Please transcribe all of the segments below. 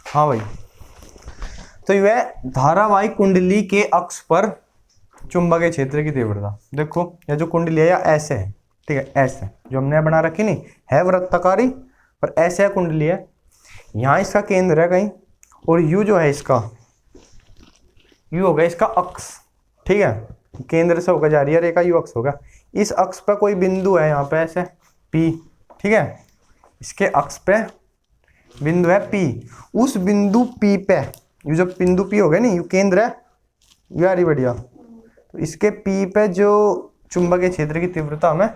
हाँ भाई, तो यह धारावाहिक कुंडली के अक्ष पर चुंबकीय क्षेत्र की तीव्रता। देखो ये जो कुंडली है या ऐसे है, ठीक है, ऐसे जो हमने बना रखी नहीं है वृत्ताकारी, पर ऐसे कुंडली है। यहाँ इसका केंद्र है कहीं, और यू जो है इसका, यू होगा इसका अक्ष, ठीक है, केंद्र से होकर जा रही है रेखा, यू अक्ष होगा। इस अक्ष पर कोई बिंदु है यहाँ पे ऐसे P, ठीक है, इसके अक्ष पे बिंदु है P। उस बिंदु P पे, यू जो बिंदु P हो गया नहीं, यू केंद्र है, यारी बढ़िया। तो इसके P पे जो चुंबकीय क्षेत्र की तीव्रता हमें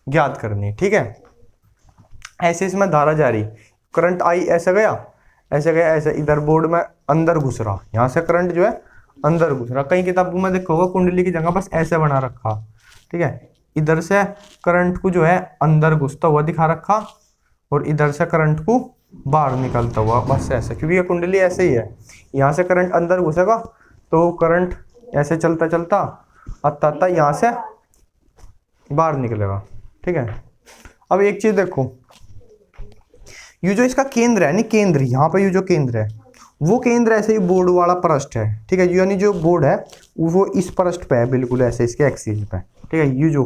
ज्ञात करनी, ठीक है। ऐसे इसमें धारा जारी, करंट आई ऐसे गया, ऐसे गया, ऐसे इधर बोर्ड में अंदर घुस रहा, यहाँ से करंट जो है अंदर घुस रहा। कई किताबों में देखोगे कुंडली की जगह बस ऐसे बना रखा, ठीक है, इधर से करंट को जो है अंदर घुसता हुआ दिखा रखा, और इधर से करंट को बाहर निकलता हुआ, बस ऐसे, क्योंकि ये कुंडली ऐसे ही है। यहाँ से करंट अंदर घुसेगा तो करंट ऐसे चलता चलता आता यहाँ से बाहर निकलेगा, ठीक है। अब एक चीज देखो, यू जो इसका केंद्र है, नहीं केंद्र यहाँ पे, यू जो केंद्र है वो केंद्र ऐसे ही बोर्ड वाला पृष्ठ है, ठीक है, यानी जो बोर्ड है वो इस पृष्ठ पे है, बिल्कुल ऐसे इसके एक्सिस पे, ठीक है, यू जो,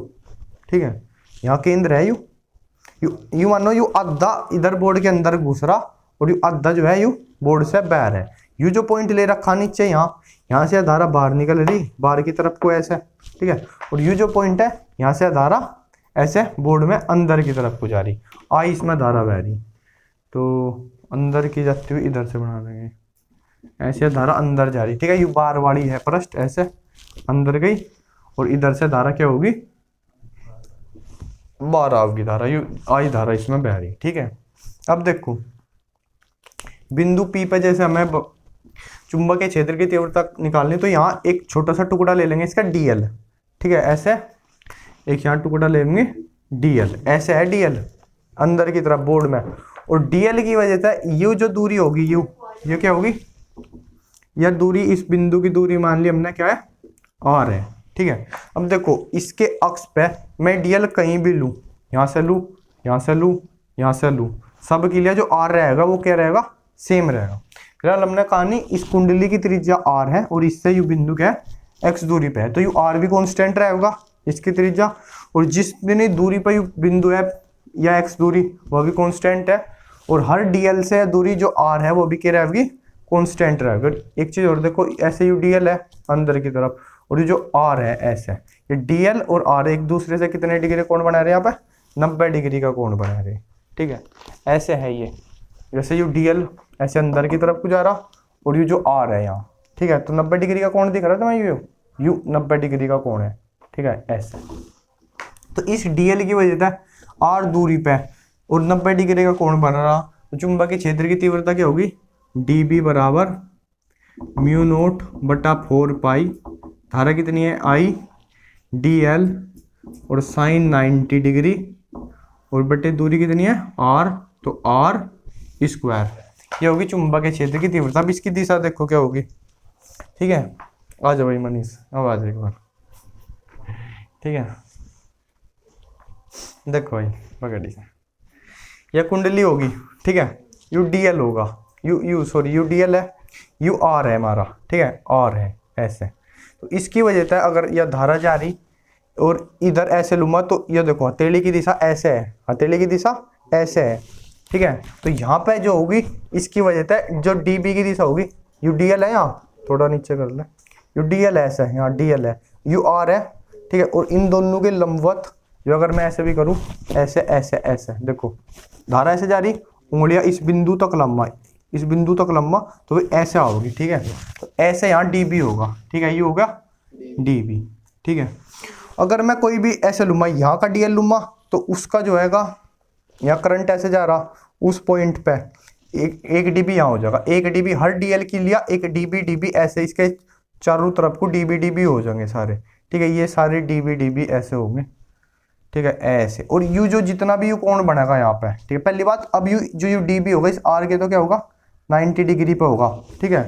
ठीक है, यहाँ केंद्र है यू मानो यू आधा इधर बोर्ड के अंदर घुस रहा, और यू आधा जो है यू बोर्ड से बाहर है। यू जो पॉइंट ले रखा नीचे, यहाँ से धारा बाहर निकल रही, बाहर की तरफ को ऐसे, ठीक है, और यू जो पॉइंट है यहाँ से धारा ऐसे बोर्ड में अंदर की तरफ को जा रही, आई इसमें धारा बह रही, तो अंदर की जाती हुई इधर से बना देंगे, ऐसे धारा अंदर जा रही, ठीक है, यू बार वाली है पृष्ठ, ऐसे अंदर गई, और इधर से धारा क्या होगी, बाहर आओगी धारा, यू आई धारा इसमें बह रही, ठीक है। अब देखो बिंदु P पे जैसे हमें चुंबकीय क्षेत्र की तीव्रता निकालनी, तो यहाँ एक छोटा सा टुकड़ा ले लेंगे इसका dl, ठीक है, ऐसे एक यहाँ टुकड़ा लेंगे dl, ऐसे है dl अंदर की तरफ बोर्ड में, और dl की वजह से यू जो दूरी होगी, यू क्या होगी, यह दूरी, इस बिंदु की दूरी मान ली हमने क्या है, r है, ठीक है। अब देखो इसके अक्ष पे मैं dl कहीं भी लूँ, यहाँ से लूँ, यहाँ से लूँ, यहाँ से लूँ, सब के लिए जो r रहेगा वो क्या रहेगा, सेम रहेगा। फिलहाल हमने कहा नहीं इस कुंडली की त्रिज्या r है, और इससे यू बिंदु क्या है, x दूरी पे है, तो यू r भी कांस्टेंट रहेगा इसकी त्रिज्या, और जितनी दूरी पर यू बिंदु है या x दूरी वह भी कांस्टेंट है, और हर dl से दूरी जो r है वो भी क्या रहेगी, कांस्टेंट रहेगा। एक चीज और देखो, ऐसे यू dl है अंदर की तरफ, और ये जो r है ऐसे, ये dl और r एक दूसरे से कितने डिग्री कोण बना रहे हैं, यहाँ पे 90 डिग्री का कोण बना रहे हैं, ठीक है, ऐसे है ये, जैसे यू dl ऐसे अंदर की तरफ को जा रहा, और ये जो r है यहाँ, ठीक है, तो 90 डिग्री का कोण दिख रहा है तुम्हें, यू 90 डिग्री का कोण है, ठीक है, ऐसे। तो इस dl की वजह से r दूरी पे और 90 डिग्री का कोण बन रहा, तो चुंबकीय क्षेत्र की तीव्रता क्या होगी, dB बराबर म्यू नोट बटा 4 पाई, धारा कितनी है I dl, और साइन 90 डिग्री, और बटे दूरी कितनी है r, तो r स्क्वायर, ये होगी चुंबकीय क्षेत्र की तीव्रता। अब इसकी दिशा देखो क्या होगी, ठीक है, आ जाओ भाई मनीष, अब आ जाओ एक बार, ठीक है, देखो भाई पकड़, यह कुंडली होगी, ठीक है, यू dl होगा, यू dl है, यू r है हमारा, ठीक है, r है ऐसे, तो इसकी वजह से अगर यह धारा जा रही और इधर ऐसे लूंगा, तो ये देखो हथेली की दिशा ऐसे है, हथेली की दिशा ऐसे है, ठीक है, तो यहाँ पे जो होगी इसकी वजह से जो dB की दिशा होगी, यू dl है, यहाँ थोड़ा नीचे कर ले, यू dl है ऐसे, यहाँ dl है, यू r है, ठीक है, और इन दोनों के लंबवत जो अगर मैं ऐसे भी करूँ, ऐसे ऐसे ऐसे, देखो धारा ऐसे जा रही, उंगलियां इस बिंदु तक लंबा, इस बिंदु तक लंबा, तो वो ऐसे आओगी, ठीक है, तो ऐसे यहाँ dB होगा, ठीक है, ये होगा dB, ठीक है। अगर मैं कोई भी ऐसे लूँगा, यहाँ का dl लूँगा, तो उसका जो हैगा, यहाँ करंट ऐसे जा रहा, उस पॉइंट पे एक dB यहाँ हो जाएगा, एक dB हर dl की लिया, एक dB ऐसे इसके चारों तरफ को dB हो जाएंगे सारे, ठीक है, ये सारे dB ऐसे होंगे, ठीक है, ऐसे, और यू जो जितना भी यू कोण बनेगा यहाँ पे, ठीक है, पहली बात, अब यू जो यू dB होगा इस r के, तो क्या होगा 90 डिग्री पे होगा, ठीक है,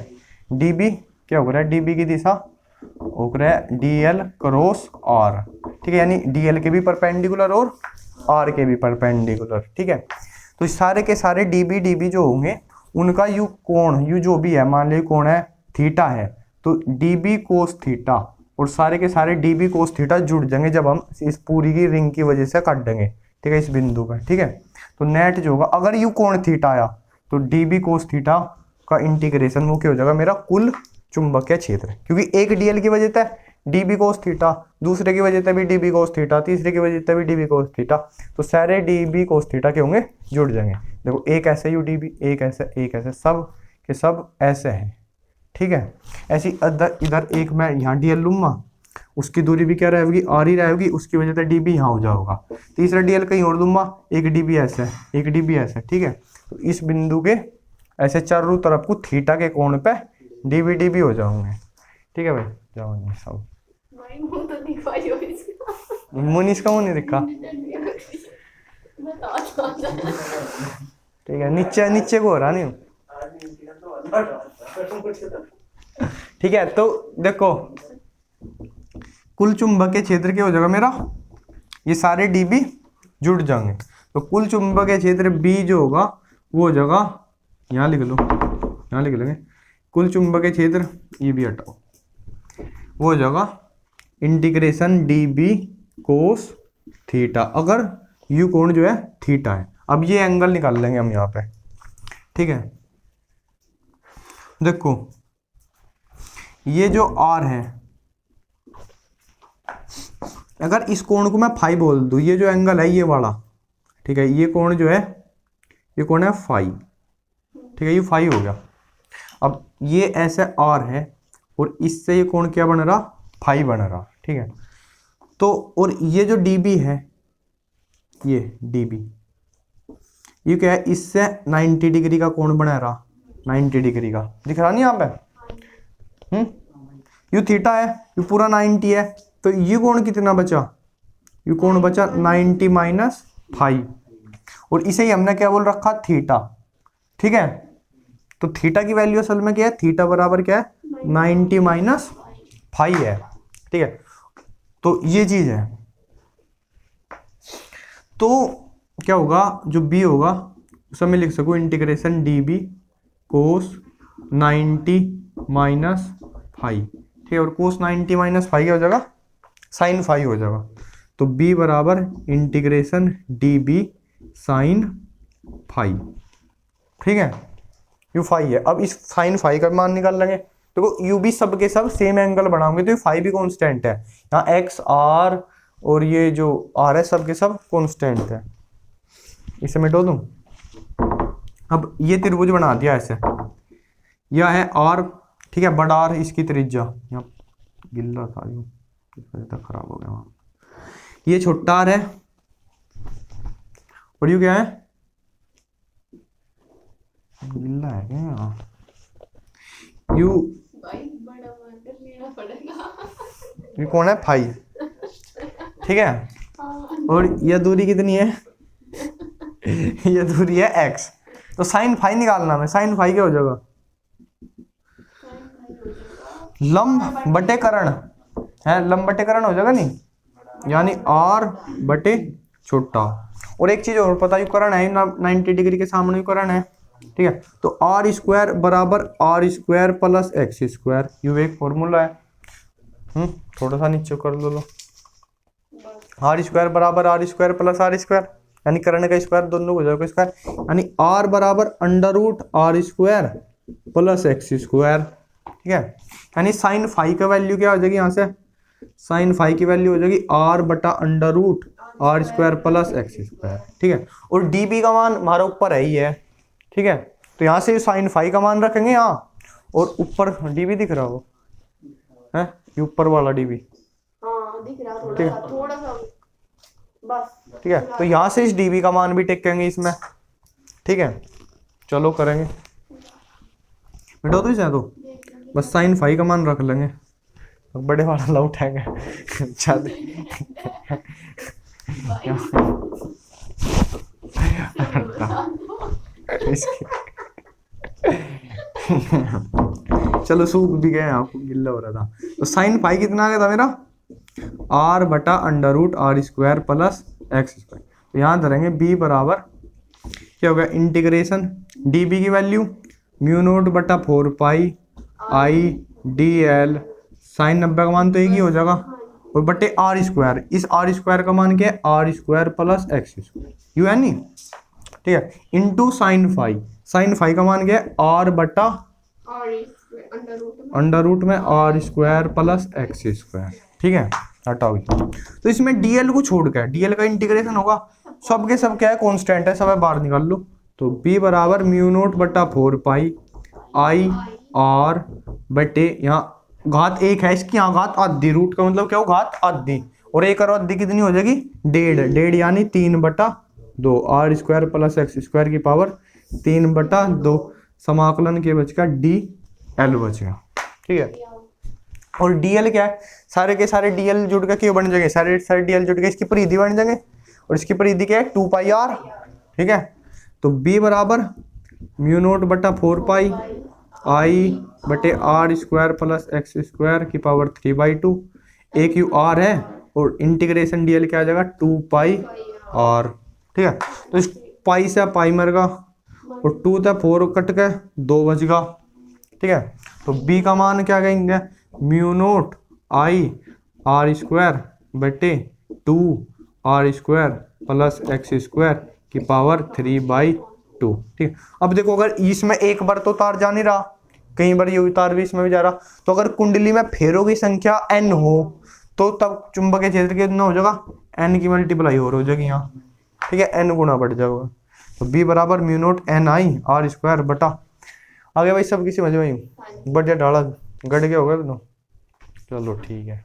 dB क्या हो रहा है, dB की दिशा हो रहा है dl क्रॉस r, ठीक है, यानी dl के भी परपेंडिकुलर और r के भी परपेंडिकुलर, ठीक है। तो सारे के सारे डीबी डीबी जो होंगे उनका यू कोण, यू जो भी है, मान लीजिए कोण है थीटा है, तो डीबी कोस थीटा और सारे के सारे डीबी कोस थीटा जुड़ जाएंगे जब हम इस पूरी की रिंग की वजह से काट देंगे, ठीक है, इस बिंदु पर, ठीक है। तो नेट जो होगा, अगर यू कोण थीटा आया तो डीबी कोस थीटा का इंटीग्रेशन वो क्या हो जाएगा, मेरा कुल चुंबकीय क्षेत्र, क्योंकि एक डीएल की वजह से डीबी कोस थीटा, दूसरे की वजह से भी डीबी कोस थीटा, तीसरे की वजह से भी डीबी कोस थीटा, तो सारे डीबी कोस थीटा के होंगे जुड़ जाएंगे। देखो एक ऐसे यू डीबी, एक ऐसे सब के सब ऐसे हैं, ठीक है। ऐसी इधर एक मैं यहाँ डीएल लूंगा, उसकी दूरी भी क्या रहेगी, आर ही रहेगी, उसकी वजह से डीबी यहाँ हो जाएगा। तीसरा डीएल कहीं और दूंगा, एक डीबी ऐसे, एक डीबी ऐसे, ठीक है। तो इस बिंदु के ऐसे चारों तरफ को थीटा के कोण पे डीबी डीबी हो जाओगे, ठीक है भाई, जाओगे सब। मुनीस का मुंह नहीं दिखा, ठीक है, नीचे नीचे को हो रहा नहीं, ठीक है। तो देखो कुल चुंबकीय क्षेत्र क्या हो जाएगा मेरा, ये सारे डीबी जुड़ जाएंगे, तो कुल चुंबकीय क्षेत्र बी जो होगा वो हो जाएगा, यहाँ लिख लो, यहाँ लिख लेंगे, कुल चुंबकीय क्षेत्र, ये भी हटाओ, वो हो जाएगा इंटीग्रेशन डीबी कोस थीटा, अगर यू कोण जो है थीटा है। अब ये एंगल निकाल लेंगे हम यहाँ पे, ठीक है। देखो ये जो आर है, अगर इस कोण को मैं फाई बोल दूं, ये जो एंगल है ये वाला, ठीक है, ये कोण जो है ये कोण है फाई, ठीक है, ये फाई हो गया। अब ये ऐसे आर है और इससे ये कोण क्या बन रहा, फाई बन रहा, ठीक है। तो और ये जो डीबी है, ये डीबी, ये क्या है, इससे 90 डिग्री का कोण बना रहा, 90 डिग्री का दिख रहा नहीं यहाँ पे, यू थीटा है, यू पूरा 90 है, तो ये कोण कितना बचा, ये कोण बचा 90 माइनस फाइव, और इसे ही हमने क्या बोल रखा, थीटा, ठीक है। तो थीटा की वैल्यू असल में क्या है, थीटा बराबर क्या है, 90 माइनस फाइव है, ठीक है। तो ये चीज है, तो क्या होगा, जो बी होगा उसे मैं लिख सकूं इंटीग्रेशन डीबी कोस 90 माइनस फाइव, ठीक है, और कोस 90 माइनस फाइव क्या हो जाएगा, साइन फाइव हो जाएगा। तो बी बराबर इंटीग्रेशन डीबी साइन फाइव, ठीक है, यू फाइव है। अब इस साइन फाइव का मान निकाल लेंगे, देखो यू भी सब के सब सेम एंगल बनाओगे तो ये फाइव भी कांस्टेंट है, यहाँ एक्स आर और ये जो आर है सब के सब कांस्टेंट है, इसे मिटो दूं। अब ये त्रिभुज बना दिया ऐसे, यह है आर, ठीक है, बड़ा आर, इसकी त्रिज्या, यहाँ गिल्ला था यूं, खराब हो गया वहां, ये छोटा आर है और यू क्या है, गिल्ला है क्या यहाँ, यू ये कौन है, फाइव, ठीक है, और यह दूरी कितनी है, यह दूरी है एक्स, तो साइन फाइव निकालना है, साइन फाइव क्या हो जाएगा, लंब बटे कर्ण है, लंब बटे कर्ण हो जाएगा नहीं, यानी आर बटे छोटा। और एक चीज और पता, यू कर्ण है 90 डिग्री के सामने कर्ण है, ठीक है, तो आर स्क्वायर बराबर r square plus x square, यू एक फॉर्मूला है, थोड़ा सा नीचे कर लो, आर स्क्वायर बराबर r square plus r square, यानी कर्ण का स्क्वायर दोनों हो जाएगा स्क्वायर, यानी आर बराबर under root r square plus x square, ठीक है। यानी साइन फाइव का वैल्यू क्या हो जाएगी, यहाँ से साइन फाइव की वैल्यू हो जाएगी आर बटा under root r square plus x square, ठीक है। और डीबी का मान हमारा ऊपर है ही है, ठीक है, तो यहाँ से साइन फाइव का मान रखेंगे यहाँ, और ऊपर डीबी दिख रहा हो है, ये ऊपर वाला डीबी दिख रहा थोड़ा सा बस, ठीक है। तो यहाँ से इस डीबी का मान भी टेकेंगे इसमें, ठीक है, चलो करेंगे, मिटाओ तो इसे, तो बस साइन फाइव का मान रख लेंगे, बड़े वाला ला उठाएंगे चलो सूख भी गए, आपको गिल्ला हो रहा था। तो साइन फाइव कितना आ गया था मेरा, आर बटा under root r square plus x square, तो यहाँ धरेंगे बी बराबर क्या होगा इंटीग्रेशन डी बी की वैल्यू म्यू नोट बटा 4 pi I d l sine 90 का मान तो एक ही हो जाएगा और बटे आर स्क्वायर, इस आर स्क्वायर का मान क्या है r square plus x square यू है नहीं, ठीक है, इंटू साइन फाई का मान क्या है आर बटा अंडर रूट में r square plus x square, ठीक है, हटाओ। तो इसमें डीएल को छोड़ के डीएल का इंटीग्रेशन होगा, सब के सब क्या है कांस्टेंट है, सब बाहर निकाल लो। तो b बराबर म्यू नोट बटा 4 पाई आई आर बटे यहाँ घात एक है इसकी, यहाँ घात आधी, रूट का मतलब क्या हो घात आधी, और एक और आधी कितनी हो जाएगी 1.5 यानी 3/2 r square plus x square की पावर 3/2 समाकलन के बचेगा डी एल बचेगा, ठीक है। और डीएल क्या है, सारे के सारे डीएल जुड़ के क्यों बन जाएंगे, सारे सारे डीएल जुड़ के इसकी परिधि बन जाएंगे और इसकी परिधि क्या है 2 पाई आर, ठीक है। तो b बराबर म्यू नोट बटा 4 पाई आई बटे r square plus x square की पावर 3/2, एक यू आर है और इंटीग्रेशन डीएल क्या आ जाएगा 2 पाई आर, ठीक है। तो इस पाई से पाई मरेगा और 2 था 4 कट के 2 बचेगा, ठीक है। तो b का मान क्या कहेंगे mu naught I r square बटे 2 r square plus x square की पावर 3/2, ठीक। अब देखो अगर इसमें एक बार तो तार जा नहीं रहा, कई बार ये तार भी इसमें भी जा रहा, तो अगर कुंडली में फेरों की संख्या n हो तो तब चुंबकीय क्षेत्र कितना हो जाएगा n की मल्टीप्लाई हो जाएगी यहाँ, ठीक है, n गुना बढ़ जाएगा। तो b बराबर mu naught n I r square बटा, आगे भाई सब किसी समझ में ही बढ़िया डाला गड़ गया होगा तो, चलो ठीक है।